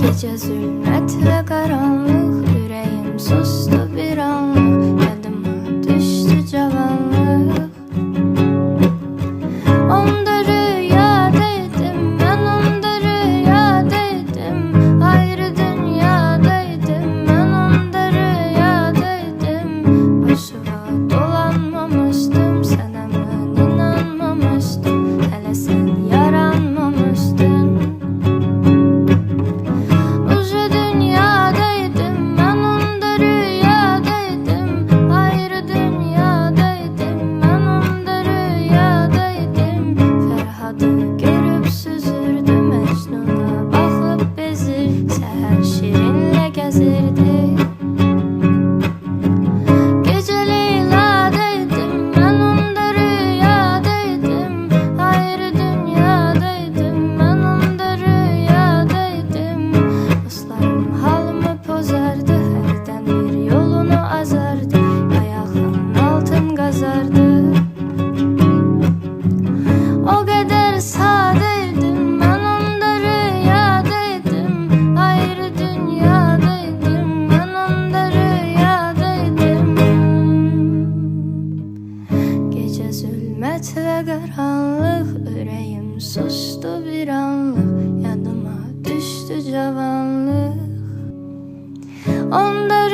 Gece zulmet ve karanlık, yüreğim sustu bir anlık, yadıma düştü cavanlık. Onda rüyadaydım, ben onda rüyadaydım, ayrı dünyadaydım, ben onda rüyadaydım. Başıma dolanmamıştım, sen hemen inanmamıştın, hele sen yaranmamıştın. Uca dünyadaydım, ben onda rüyadaydım, ayrı dünyadaydım, ben onda rüyadaydım. Ferhadı görüp süzürdü, Mecnun'a bakıp bezir, seher şirinle gezirdi. Gece Leyla'daydım, ben onda rüyadaydım, ayrı dünyadaydım, ben onda rüyadaydım. Dostlarım halımı pozardı, herden bir yolunu azardı, ayağının altın gazardı. O kadar sadeydim, ben onda rüyadaydım, ayrı dünyadaydım, ben onda rüyadaydım. Gece zulmet ve karanlık, yüreğim sustu bir anlık, yadıma düştü cavanlık. Onda